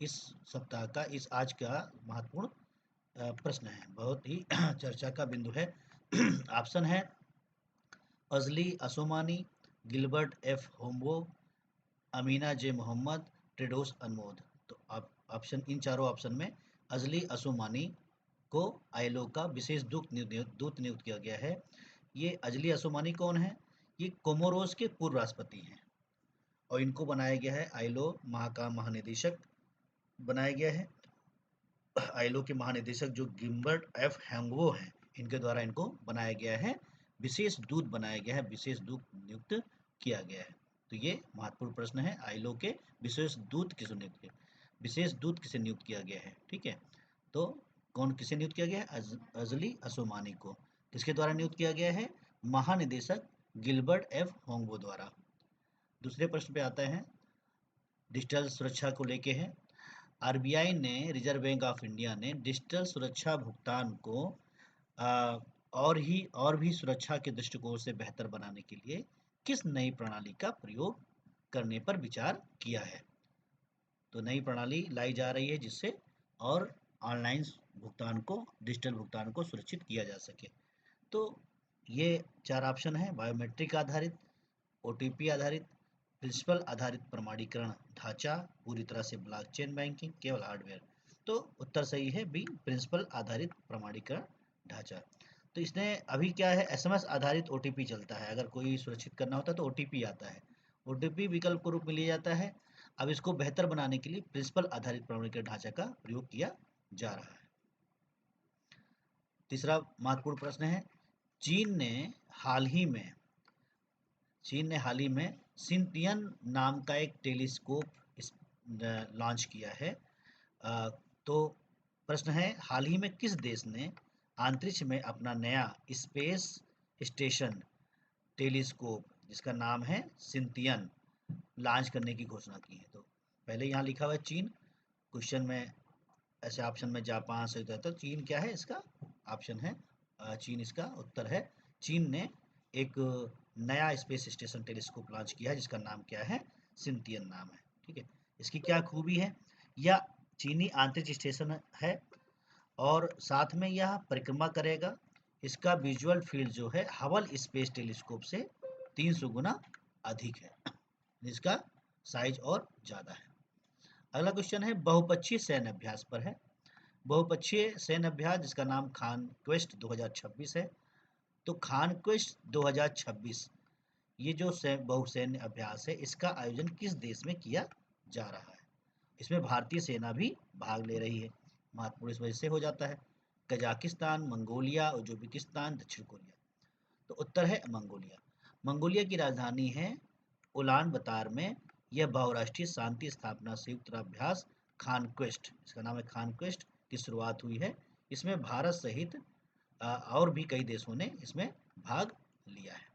इस सप्ताह का, इस आज का महत्वपूर्ण प्रश्न है, बहुत ही चर्चा का बिंदु है। ऑप्शन है अजली असोमानी, गिलबर्ट एफ होम्बो, अमीना जे मोहम्मद, टेडोस अनमोद। तो आप ऑप्शन, इन चारों ऑप्शन में अजली असोमानी को आईएलओ का विशेष दूत नियुक्त किया गया है। ये अजली असोमानी कौन है? ये कोमोरोस के पूर्व राष्ट्रपति हैं और इनको बनाया गया है आईएलओ का महानिदेशक बनाया गया है। आईएलओ के महानिदेशक जो गिम्बर्ट एफ हैंगवो हैं, इनके द्वारा इनको बनाया गया है, विशेष दूत बनाया गया है, विशेष दूत नियुक्त किया गया है। तो ये महत्वपूर्ण प्रश्न है, आईएलओ के विशेष दूत किसे नियुक्त किया गया है, ठीक है। तो कौन, किसे नियुक्त किया गया है? अजली असोमानी को। किसके द्वारा नियुक्त किया गया है? महानिदेशक गिलबर्ट एफ होंगबो द्वारा। दूसरे प्रश्न पे आते हैं, डिजिटल सुरक्षा को लेके है। आरबीआई ने, रिजर्व बैंक ऑफ इंडिया ने डिजिटल सुरक्षा भुगतान को आ, और भी सुरक्षा के दृष्टिकोण से बेहतर बनाने के लिए किस नई प्रणाली का प्रयोग करने पर विचार किया है? तो नई प्रणाली लाई जा रही है जिससे और ऑनलाइन भुगतान को, डिजिटल भुगतान को सुरक्षित किया जा सके। तो ये चार ऑप्शन है, बायोमेट्रिक आधारित, ओटीपी आधारित, प्रिंसिपल आधारित प्रमाणीकरण ढांचा, पूरी तरह से ब्लॉकचेन बैंकिंग, केवल हार्डवेयर। तो उत्तर सही है बी, प्रिंसिपल आधारित प्रमाणीकरण ढांचा। तो इसने अभी क्या है, एसएमएस आधारित ओटीपी चलता है, अगर कोई सुरक्षित करना होता है तो ओटीपी आता है, ओटीपी विकल्प के रूप में लिया जाता है। अब इसको बेहतर बनाने के लिए प्रिंसिपल आधारित प्रमाणीकरण ढांचा का प्रयोग किया जा रहा है। तीसरा महत्वपूर्ण प्रश्न है, चीन ने हाल ही में सिंटियन नाम का एक टेलीस्कोप लॉन्च किया है। तो प्रश्न है, हाल ही में किस देश ने अंतरिक्ष में अपना नया स्पेस स्टेशन टेलीस्कोप, जिसका नाम है सिंटियन, लॉन्च करने की घोषणा की है? तो पहले यहाँ लिखा हुआ है चीन, क्वेश्चन में ऐसे ऑप्शन में जापान से होता है, तो चीन क्या है इसका ऑप्शन है, चीन इसका उत्तर है। चीन ने एक नया स्पेस स्टेशन टेलीस्कोप लॉन्च किया है जिसका नाम क्या है, सिंटियन नाम है, ठीक है। इसकी क्या खूबी है? यह चीनी अंतरिक्ष स्टेशन है और साथ में यह परिक्रमा करेगा। इसका विजुअल फील्ड जो है हबल स्पेस टेलीस्कोप से 300 गुना अधिक है, जिसका साइज और ज़्यादा है। अगला क्वेश्चन है, बहुपक्षीय सैन्य अभ्यास पर है। बहुपक्षीय सैन्य अभ्यास जिसका नाम खान क्वेस्ट 2026 है। तो खान क्वेस्ट 2026, ये जो बहुसैन्य अभ्यास है, इसका आयोजन किस देश में किया जा रहा है? इसमें भारतीय सेना भी भाग ले रही है, महत्वपूर्ण इस वजह से हो जाता है। कजाकिस्तान, मंगोलिया, उज्बेकिस्तान, दक्षिण कोरिया। तो उत्तर है मंगोलिया। मंगोलिया की राजधानी है उलान बतार में यह बहुराष्ट्रीय शांति स्थापना संयुक्त अभ्यास खानक्वेस्ट, इसका नाम है खानक्वेस्ट, की शुरुआत हुई है। इसमें भारत सहित और भी कई देशों ने इसमें भाग लिया है।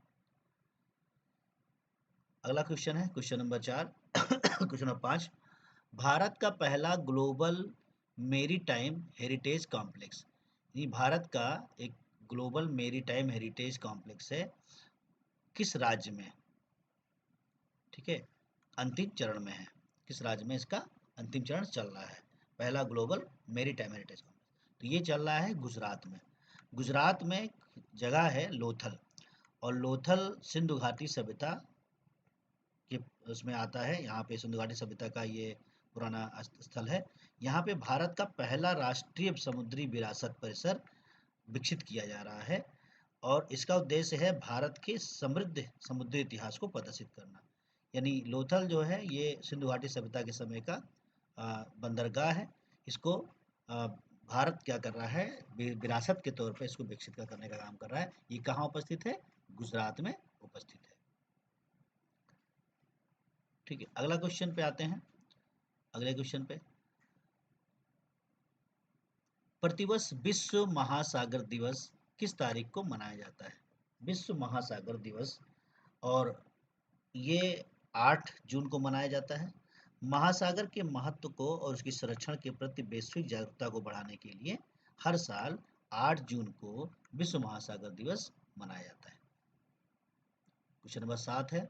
अगला क्वेश्चन है question number 4 question number 5, Bharat का पहला ग्लोबल मेरीटाइम हेरिटेज कॉम्प्लेक्स, ये भारत का एक ग्लोबल मेरीटाइम हेरिटेज कॉम्प्लेक्स है, किस राज्य में? ठीक है, अंतिम चरण में है, किस राज्य में इसका अंतिम चरण चल रहा है? पहला ग्लोबल मेरीटाइम हेरिटेज कॉम्प्लेक्स, तो ये चल रहा है गुजरात में। गुजरात में एक जगह है लोथल, और लोथल सिंधु घाटी सभ्यता के उसमें आता है। यहाँ पे सिंधु घाटी सभ्यता का ये पुराना स्थल है। यहाँ पे भारत का पहला राष्ट्रीय समुद्री विरासत परिसर विकसित किया जा रहा है और इसका उद्देश्य है भारत के समृद्ध समुद्री इतिहास को प्रदर्शित करना। यानी लोथल जो है ये सिंधु घाटी सभ्यता के समय का बंदरगाह है। इसको भारत क्या कर रहा है, विरासत के तौर पर इसको विकसित करने का काम कर रहा है। ये कहाँ उपस्थित है? गुजरात में उपस्थित है। ठीक है, अगला क्वेश्चन पे आते हैं। अगले क्वेश्चन पे, प्रतिवर्ष विश्व महासागर दिवस किस तारीख को मनाया जाता है? विश्व महासागर दिवस, और ये 8 जून को मनाया जाता है। महासागर के महत्व को और उसकी संरक्षण के प्रति वैश्विक जागरूकता को बढ़ाने के लिए हर साल 8 जून को विश्व महासागर दिवस मनाया जाता है। क्वेश्चन नंबर 7 है,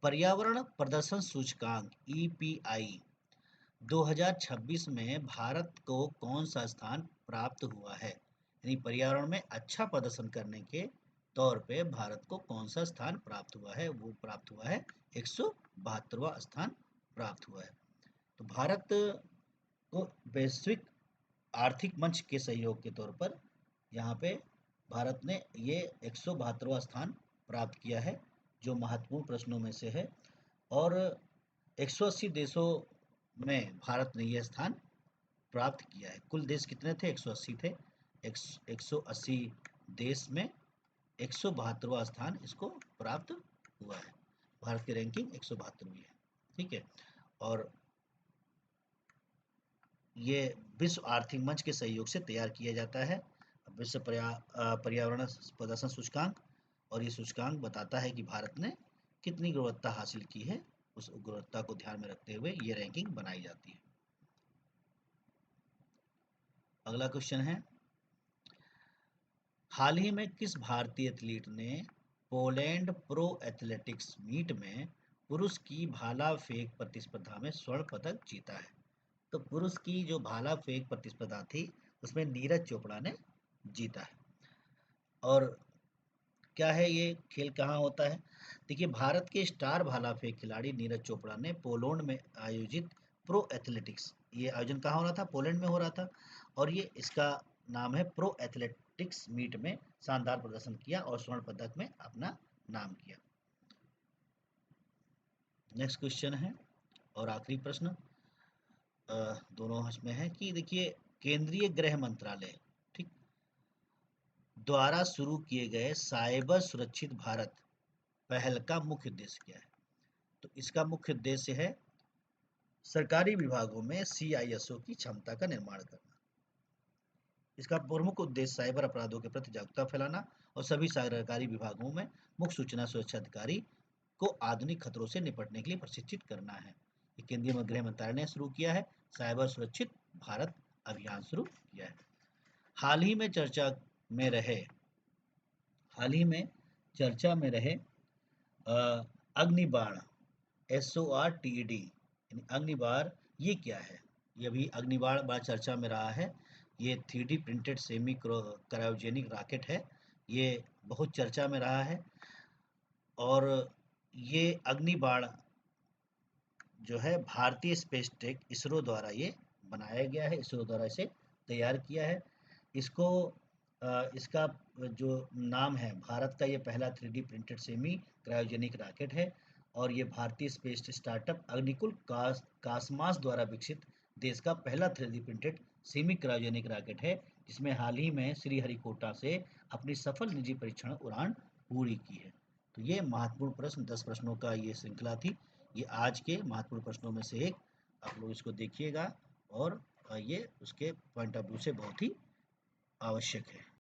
पर्यावरण प्रदर्शन सूचकांक ईपीआई 2026 में भारत को कौन सा स्थान प्राप्त हुआ है? यानी पर्यावरण में अच्छा प्रदर्शन करने के तौर पे भारत को कौन सा स्थान प्राप्त हुआ है? वो प्राप्त हुआ है 172वां स्थान प्राप्त हुआ है। तो भारत को वैश्विक आर्थिक मंच के सहयोग के तौर पर यहाँ पे भारत ने ये 172वां स्थान प्राप्त किया है, जो महत्वपूर्ण प्रश्नों में से है। और 180 देशों में भारत ने यह स्थान प्राप्त किया है। कुल देश कितने थे? 180 थे। 180 देश में 172वां स्थान इसको प्राप्त हुआ है। भारत की रैंकिंग 172वीं है। ठीक है। और ये विश्व आर्थिक मंच के सहयोग से तैयार किया जाता है, विश्व पर्यावरण प्रदर्शन सूचकांक। और ये सूचकांक बताता है कि भारत ने कितनी गुणवत्ता हासिल की है। उस गुणवत्ता को ध्यान में रखते हुए ये रैंकिंग बनाई जाती है। अगला क्वेश्चन है, हाल ही में किस भारतीय एथलीट ने पोलैंड प्रो एथलेटिक्स मीट में पुरुष की भाला फेंक प्रतिस्पर्धा में स्वर्ण पदक जीता है? तो पुरुष की जो भाला फेंक प्रतिस्पर्धा थी, उसमें नीरज चोपड़ा ने जीता है। और क्या है ये खेल, कहाँ होता है? देखिए, भारत के स्टार भाला फेंक खिलाड़ी नीरज चोपड़ा ने पोलैंड में आयोजित प्रो एथलेटिक्स, ये आयोजन कहाँ हो रहा था? पोलैंड में हो रहा था। और ये इसका नाम है प्रो एथलेटिक्स मीट में शानदार प्रदर्शन किया और स्वर्ण पदक में अपना नाम किया। नेक्स्ट क्वेश्चन है और आखिरी प्रश्न दोनों इसमें है कि देखिए, केंद्रीय गृह मंत्रालय ठीक द्वारा शुरू किए गए साइबर सुरक्षित भारत पहल का मुख्य उद्देश्य क्या है? तो इसका मुख्य उद्देश्य है सरकारी विभागों में CISO की क्षमता का निर्माण करना। इसका प्रमुख उद्देश्य साइबर अपराधों के प्रति जागरूकता फैलाना और सभी सरकारी विभागों में मुख्य सूचना सुरक्षा अधिकारी को आधुनिक खतरों से निपटने के लिए प्रशिक्षित करना है। ये केंद्रीय गृह मंत्रालय ने शुरू किया है, साइबर सुरक्षित भारत अभियान शुरू किया है। हाल ही में चर्चा में रहे अग्निबाण SORTED यानी अग्निबाण, ये क्या है? ये अभी अग्निबाण बड़ा चर्चा में रहा है। ये 3D printed semi cryogenic rocket है। ये बहुत चर्चा में रहा है। और ये अग्निबाण जो है भारतीय स्पेस टेक इसरो द्वारा ये बनाया गया है, इसरो द्वारा इसे तैयार किया है। इसको इसका जो नाम है, भारत का ये पहला 3D printed semi cryogenic rocket है। और ये भारतीय स्पेस स्टार्टअप अग्निकुल कासमास द्वारा विकसित देश का पहला 3D printed semi cryogenic rocket है, जिसमें हाल ही में श्रीहरिकोटा से अपनी सफल निजी परीक्षण उड़ान पूरी की है। तो ये महत्वपूर्ण प्रश्न, 10 प्रश्नों का ये श्रृंखला थी। ये आज के महत्वपूर्ण प्रश्नों में से एक। आप लोग इसको देखिएगा और ये उसके पॉइंट ऑफ व्यू से बहुत ही आवश्यक है।